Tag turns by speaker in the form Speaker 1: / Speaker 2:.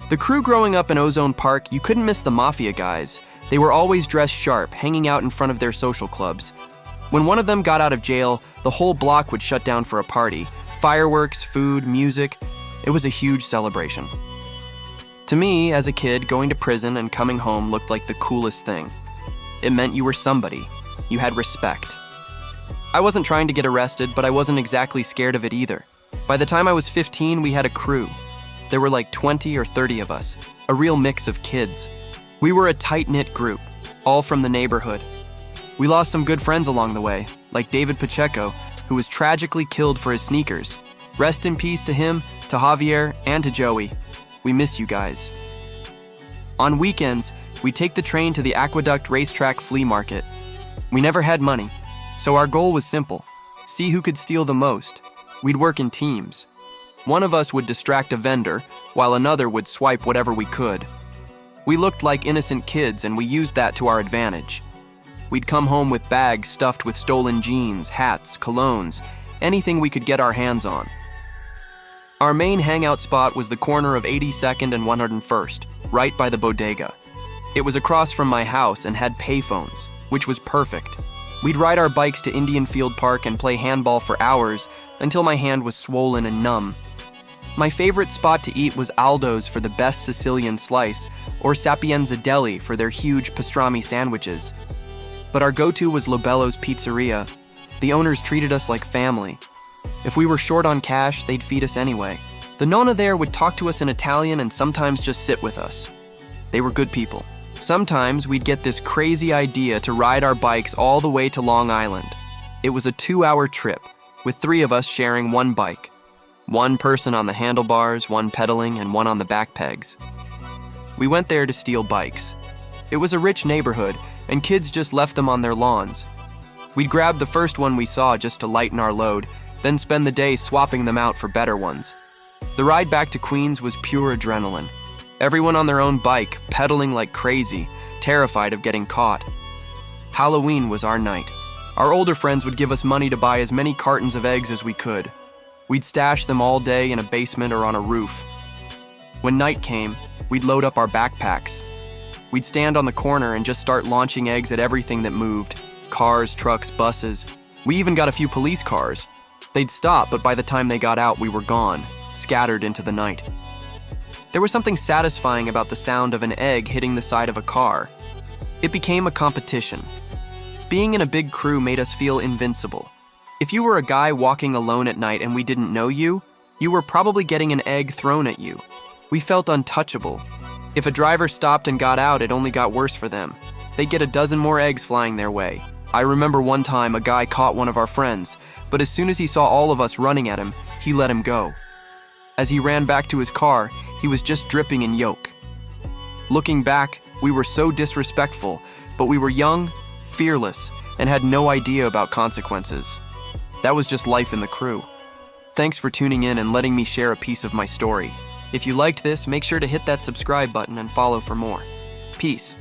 Speaker 1: The crew growing up in Ozone Park, you couldn't miss the mafia guys. They were always dressed sharp, hanging out in front of their social clubs. When one of them got out of jail, the whole block would shut down for a party. Fireworks, food, music. It was a huge celebration. To me, as a kid, going to prison and coming home looked like the coolest thing. It meant you were somebody. You had respect. I wasn't trying to get arrested, but I wasn't exactly scared of it either. By the time I was 15, we had a crew. There were like 20 or 30 of us, a real mix of kids. We were a tight-knit group, all from the neighborhood. We lost some good friends along the way, like David Pacheco, who was tragically killed for his sneakers. Rest in peace to him, to Javier, and to Joey. We miss you guys. On weekends, we'd take the train to the Aqueduct RaceTrack flea market. We never had money, so our goal was simple: see who could steal the most. We'd work in teams. One of us would distract a vendor, while another would swipe whatever we could. We looked like innocent kids, and we used that to our advantage. We'd come home with bags stuffed with stolen jeans, hats, colognes, anything we could get our hands on. Our main hangout spot was the corner of 82nd and 101st, right by the bodega. It was across from my house and had payphones, which was perfect. We'd ride our bikes to Indian Field Park and play handball for hours until my hand was swollen and numb. My favorite spot to eat was Aldo's for the best Sicilian slice, or Sapienza Deli for their huge pastrami sandwiches. But our go-to was Lobello's Pizzeria. The owners treated us like family. If we were short on cash, they'd feed us anyway. The nonna there would talk to us in Italian and sometimes just sit with us. They were good people. Sometimes we'd get this crazy idea to ride our bikes all the way to Long Island. It was a 2-hour trip, with 3 of us sharing one bike. One person on the handlebars, one pedaling, and one on the back pegs. We went there to steal bikes. It was a rich neighborhood, and kids just left them on their lawns. We'd grab the first one we saw just to lighten our load, then spend the day swapping them out for better ones. The ride back to Queens was pure adrenaline. Everyone on their own bike, pedaling like crazy, terrified of getting caught. Halloween was our night. Our older friends would give us money to buy as many cartons of eggs as we could. We'd stash them all day in a basement or on a roof. When night came, we'd load up our backpacks. We'd stand on the corner and just start launching eggs at everything that moved. Cars, trucks, buses. We even got a few police cars. They'd stop, but by the time they got out, we were gone, scattered into the night. There was something satisfying about the sound of an egg hitting the side of a car. It became a competition. Being in a big crew made us feel invincible. If you were a guy walking alone at night and we didn't know you, you were probably getting an egg thrown at you. We felt untouchable. If a driver stopped and got out, it only got worse for them. They'd get a dozen more eggs flying their way. I remember one time a guy caught one of our friends, but as soon as he saw all of us running at him, he let him go. As he ran back to his car, he was just dripping in yolk. Looking back, we were so disrespectful, but we were young, fearless, and had no idea about consequences. That was just life in the crew. Thanks for tuning in and letting me share a piece of my story. If you liked this, make sure to hit that subscribe button and follow for more. Peace.